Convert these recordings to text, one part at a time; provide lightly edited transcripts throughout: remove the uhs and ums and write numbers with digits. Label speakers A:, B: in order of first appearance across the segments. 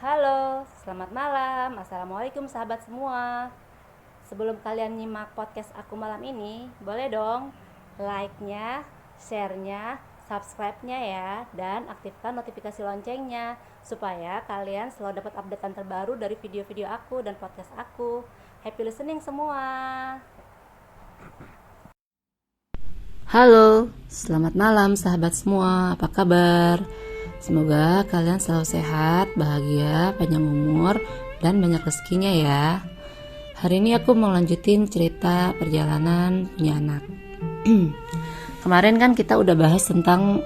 A: Halo, selamat malam. Assalamualaikum sahabat semua. Sebelum kalian nyimak podcast aku malam ini, boleh dong like-nya, share-nya, subscribe-nya ya, dan aktifkan notifikasi loncengnya supaya kalian selalu dapat updatean terbaru dari video-video aku dan podcast aku. Happy listening semua. Halo, selamat malam sahabat semua. Apa kabar? Semoga kalian selalu sehat, bahagia, panjang umur, dan banyak rezekinya ya. Hari ini aku mau lanjutin cerita perjalanan punya anak. Kemarin kan kita udah bahas tentang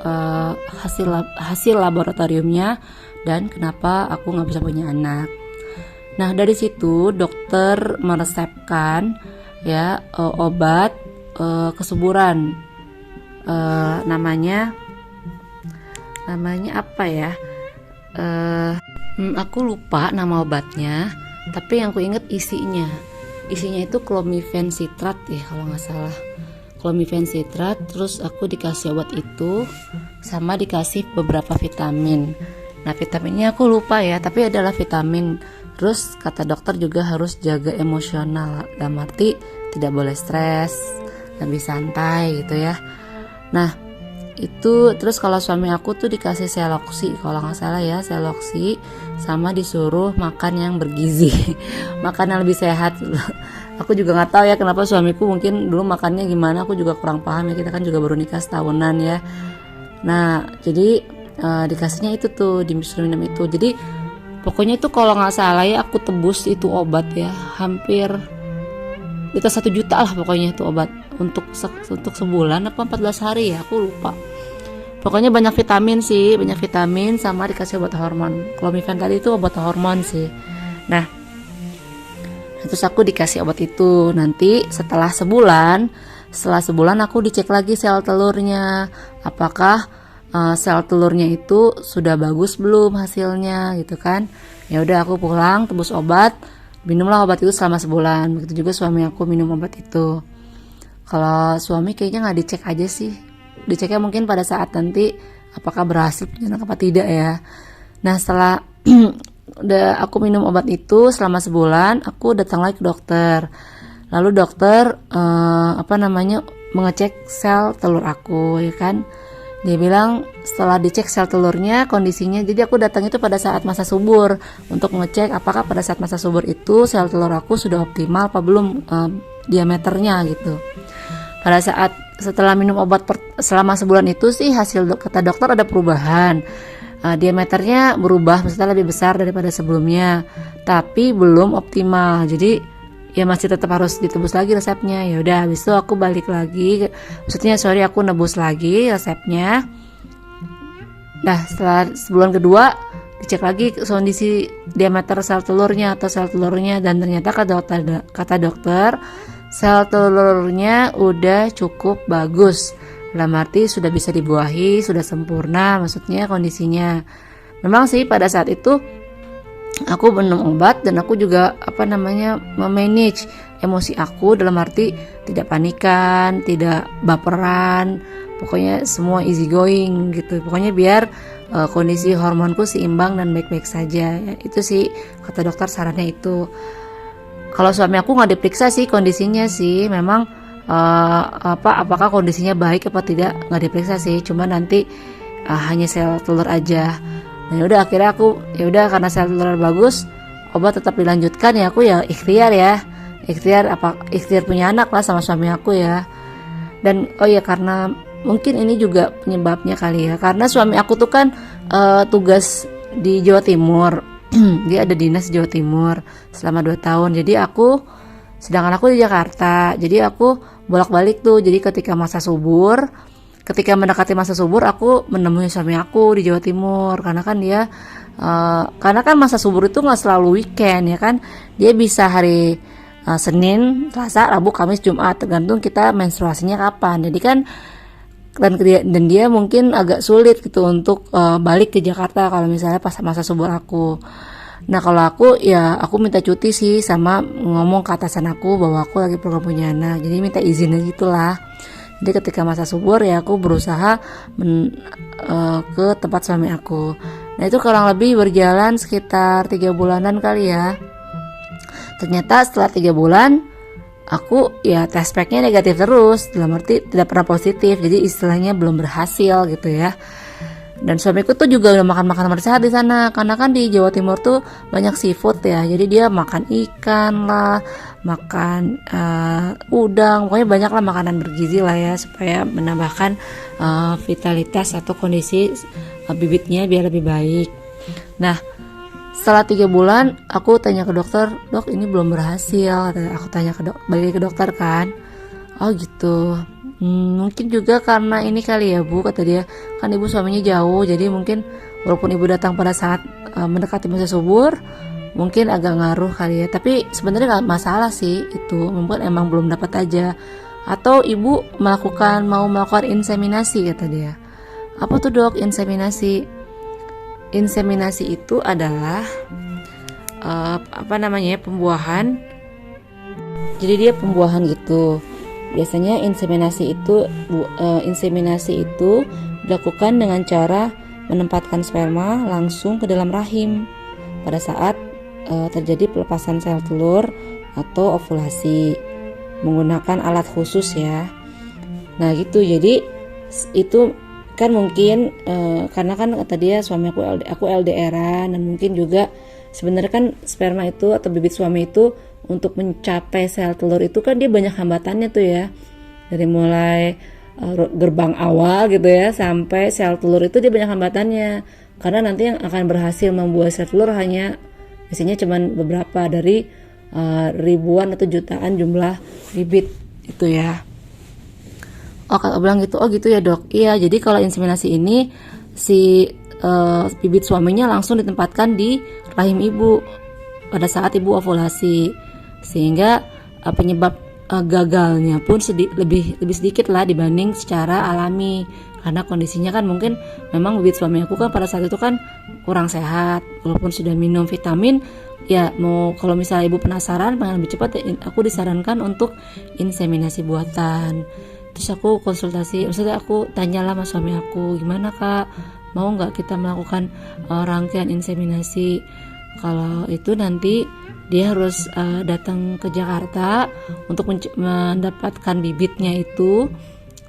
A: hasil laboratoriumnya dan kenapa aku nggak bisa punya anak. Nah dari situ dokter meresepkan ya obat kesuburan. Namanya apa ya? Aku lupa nama obatnya, tapi yang ku inget isinya itu clomiphene citrat ya kalau nggak salah. Clomiphene citrat, terus aku dikasih obat itu sama dikasih beberapa vitamin. Nah vitaminnya aku lupa ya, tapi adalah vitamin. Terus kata dokter juga harus jaga emosional, dalam arti tidak boleh stres, lebih santai gitu ya. Nah itu terus kalau suami aku tuh dikasih seloksi kalau nggak salah ya, seloksi sama disuruh makan yang bergizi makan yang lebih sehat. Aku juga nggak tahu ya kenapa suamiku mungkin dulu makannya gimana, aku juga kurang paham ya, kita kan juga baru nikah setahunan ya. Nah jadi dikasihnya itu tuh, disuruh minum itu. Jadi pokoknya itu kalau nggak salah ya aku tebus itu obat ya hampir itu 1 juta lah pokoknya itu obat untuk sebulan apa 14 hari ya, aku lupa. Pokoknya banyak vitamin sih, banyak vitamin sama dikasih obat hormon. Clomiphene tadi itu obat hormon sih. Nah, terus aku dikasih obat itu. Nanti setelah sebulan aku dicek lagi sel telurnya. Apakah sel telurnya itu sudah bagus belum hasilnya gitu kan. Ya udah aku pulang tebus obat, minumlah obat itu selama sebulan. Begitu juga suami aku minum obat itu. Kalau suami kayaknya nggak dicek aja sih, diceknya mungkin pada saat nanti apakah berhasil punya anak apa tidak ya. Nah setelah udah aku minum obat itu selama sebulan, aku datang lagi ke dokter. Lalu dokter mengecek sel telur aku ya kan. Dia bilang setelah dicek sel telurnya kondisinya, jadi aku datang itu pada saat masa subur untuk mengecek apakah pada saat masa subur itu sel telur aku sudah optimal apa belum diameternya gitu. Pada saat setelah minum obat selama sebulan itu sih hasil kata dokter ada perubahan, diameternya berubah, maksudnya lebih besar daripada sebelumnya, tapi belum optimal. Jadi ya masih tetap harus ditebus lagi resepnya. Ya udah habis itu aku balik lagi, aku nebus lagi resepnya. Nah setelah sebulan kedua dicek lagi kondisi diameter sel telurnya dan ternyata kata dokter sel telurnya udah cukup bagus, dalam arti sudah bisa dibuahi, sudah sempurna maksudnya kondisinya. Memang sih pada saat itu aku minum obat dan aku juga memanage emosi aku, dalam arti tidak panikan, tidak baperan, pokoknya semua easy going gitu. Pokoknya biar kondisi hormonku seimbang dan baik-baik saja ya. Itu sih kata dokter sarannya itu. Kalau suami aku nggak diperiksa sih kondisinya sih, memang apakah kondisinya baik apa tidak nggak diperiksa sih, cuma nanti hanya sel telur aja. Nah udah akhirnya aku karena sel telur bagus, obat tetap dilanjutkan ya, aku ya ikhtiar punya anak lah sama suami aku ya. Dan karena mungkin ini juga penyebabnya kali ya, karena suami aku tuh kan tugas di Jawa Timur. Dia ada dinas di Jawa Timur selama 2 tahun. Jadi sedangkan aku di Jakarta. Jadi aku bolak-balik tuh. Jadi ketika mendekati masa subur, aku menemui suami aku di Jawa Timur. Karena kan masa subur itu nggak selalu weekend ya kan. Dia bisa hari Senin, Selasa, Rabu, Kamis, Jumat, tergantung kita menstruasinya kapan. Jadi kan dan dia mungkin agak sulit gitu untuk balik ke Jakarta kalau misalnya pas masa subur aku. Nah kalau aku minta cuti sih, sama ngomong ke atasan aku bahwa aku lagi program punya anak, jadi minta izin gitulah. Jadi ketika masa subur ya aku berusaha ke tempat suami aku. Nah itu kurang lebih berjalan sekitar 3 bulanan kali ya. Ternyata setelah 3 bulan aku ya tes packnya negatif terus, dalam arti tidak pernah positif, jadi istilahnya belum berhasil gitu ya. Dan suamiku tuh juga udah makan makanan bersehat di sana, karena kan di Jawa Timur tuh banyak seafood ya, jadi dia makan ikan lah, makan udang, pokoknya banyak lah makanan bergizi lah ya, supaya menambahkan vitalitas atau kondisi bibitnya biar lebih baik. Nah setelah 3 bulan aku tanya ke dokter, dok ini belum berhasil. Aku tanya balik ke dokter kan, oh gitu. Mungkin juga karena ini kali ya bu, kata dia, kan ibu suaminya jauh, jadi mungkin walaupun ibu datang pada saat mendekati masa subur, mungkin agak ngaruh kali ya. Tapi sebenarnya nggak masalah sih itu, mungkin emang belum dapat aja. Atau ibu mau melakukan inseminasi, kata dia. Apa tuh dok inseminasi? Inseminasi itu adalah pembuahan. Jadi dia pembuahan gitu. Biasanya inseminasi itu dilakukan dengan cara menempatkan sperma langsung ke dalam rahim pada saat terjadi pelepasan sel telur atau ovulasi menggunakan alat khusus ya. Nah gitu, jadi itu kan mungkin karena kan kata dia suami aku LDRan, dan mungkin juga sebenarnya kan sperma itu atau bibit suami itu untuk mencapai sel telur itu kan dia banyak hambatannya tuh ya, dari mulai gerbang awal gitu ya sampai sel telur itu dia banyak hambatannya, karena nanti yang akan berhasil membuat sel telur hanya biasanya cuman beberapa dari ribuan atau jutaan jumlah bibit itu ya. Oh kata bilang gitu, oh gitu ya dok. Iya, jadi kalau inseminasi ini si bibit suaminya langsung ditempatkan di rahim ibu pada saat ibu ovulasi, sehingga penyebab gagalnya pun lebih sedikit lah dibanding secara alami, karena kondisinya kan mungkin memang bibit suami aku kan pada saat itu kan kurang sehat, walaupun sudah minum vitamin ya. Kalau misalnya ibu penasaran pengen lebih cepat ya, aku disarankan untuk inseminasi buatan. Terus aku konsultasi, maksudnya aku tanyalah sama suami aku, gimana kak, mau nggak kita melakukan rangkaian inseminasi? Kalau itu nanti dia harus datang ke Jakarta untuk mendapatkan bibitnya itu,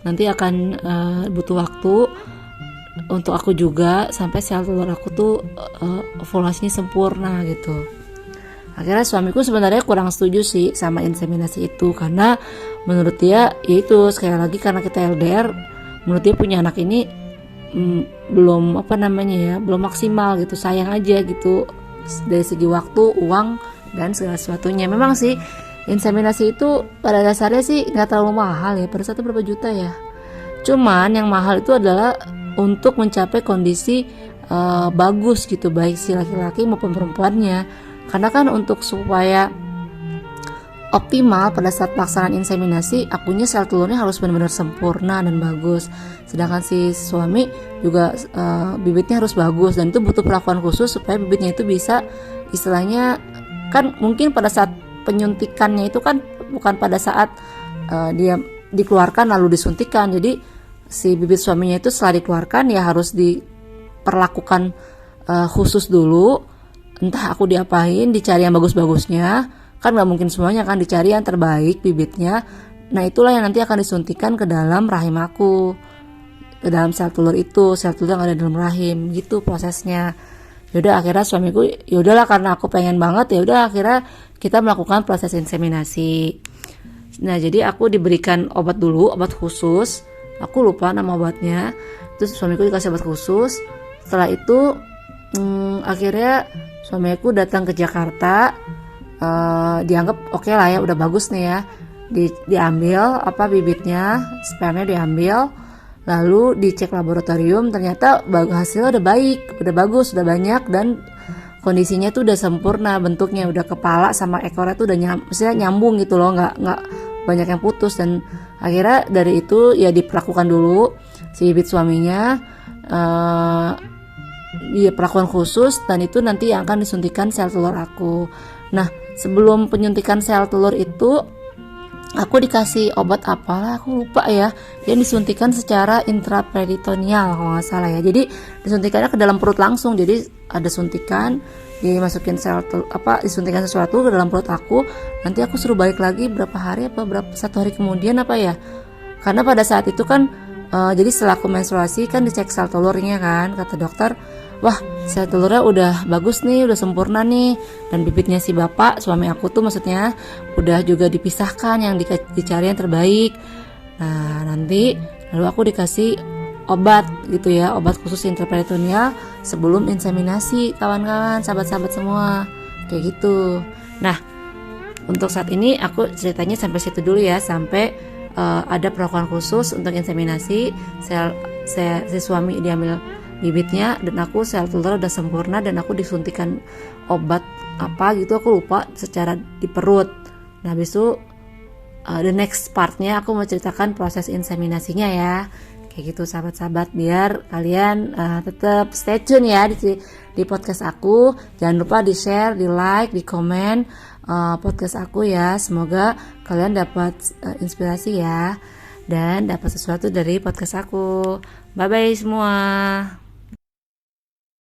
A: nanti akan butuh waktu untuk aku juga sampai sel telur aku tuh ovulasinya sempurna gitu. Akhirnya suamiku sebenarnya kurang setuju sih sama inseminasi itu, karena menurut dia itu sekali lagi karena kita LDR, menurut dia punya anak ini belum belum maksimal gitu, sayang aja gitu dari segi waktu, uang dan segala sesuatunya. Memang sih inseminasi itu pada dasarnya sih nggak terlalu mahal ya, pada saat itu berapa juta ya. Cuman yang mahal itu adalah untuk mencapai kondisi bagus gitu, baik si laki-laki maupun perempuannya. Karena kan untuk supaya optimal pada saat pelaksanaan inseminasi, akunya sel telurnya harus benar-benar sempurna dan bagus. Sedangkan si suami juga bibitnya harus bagus, dan itu butuh perlakuan khusus supaya bibitnya itu bisa, istilahnya kan mungkin pada saat penyuntikannya itu kan bukan pada saat dia dikeluarkan lalu disuntikan. Jadi si bibit suaminya itu setelah dikeluarkan ya harus diperlakukan khusus dulu. Entah aku diapain, dicari yang bagus-bagusnya, kan gak mungkin semuanya kan, dicari yang terbaik bibitnya. Nah itulah yang nanti akan disuntikan ke dalam rahim aku, ke dalam sel telur itu, sel telur yang ada dalam rahim, gitu prosesnya. Yaudah akhirnya suamiku, yaudahlah karena aku pengen banget, yaudah akhirnya kita melakukan proses inseminasi. Nah jadi aku diberikan obat dulu, obat khusus, aku lupa nama obatnya. Terus suamiku dikasih obat khusus. Setelah itu akhirnya suamiku datang ke Jakarta, dianggap oke lah ya, udah bagus nih ya, diambil bibitnya, spermanya diambil, lalu dicek laboratorium, ternyata hasilnya udah baik, udah bagus, udah banyak, dan kondisinya tuh udah sempurna bentuknya, udah kepala sama ekornya tuh udah nyambung gitu loh, nggak banyak yang putus. Dan akhirnya dari itu ya diperlakukan dulu si bibit suaminya dia perlakuan khusus, dan itu nanti yang akan disuntikan sel telur aku. Nah sebelum penyuntikan sel telur itu aku dikasih obat apalah, aku lupa ya, yang disuntikan secara intraperitoneal kalau nggak salah ya. Jadi disuntikannya ke dalam perut langsung, jadi ada suntikan, dimasukin disuntikan sesuatu ke dalam perut aku, nanti aku suruh balik lagi berapa hari satu hari kemudian apa ya, karena pada saat itu kan jadi setelah aku menstruasi kan dicek sel telurnya kan, kata dokter, wah sel telurnya udah bagus nih, udah sempurna nih, dan bibitnya si bapak suami aku tuh maksudnya udah juga dipisahkan, yang dicari yang terbaik. Nah nanti lalu aku dikasih obat gitu ya, obat khusus intraperitoneal sebelum inseminasi, kawan-kawan, sahabat-sahabat semua, kayak gitu. Nah untuk saat ini aku ceritanya sampai situ dulu ya, sampai ada perlakuan khusus untuk inseminasi, si suami diambil bibitnya dan aku sel telur udah sempurna dan aku disuntikan obat apa gitu aku lupa secara di perut. Nah habis itu the next partnya aku mau ceritakan proses inseminasinya ya, kayak gitu sahabat-sahabat, biar kalian tetap stay tune ya di podcast aku. Jangan lupa di share, di like, di komen podcast aku ya. Semoga kalian dapat inspirasi ya dan dapat sesuatu dari podcast aku. Bye bye semua.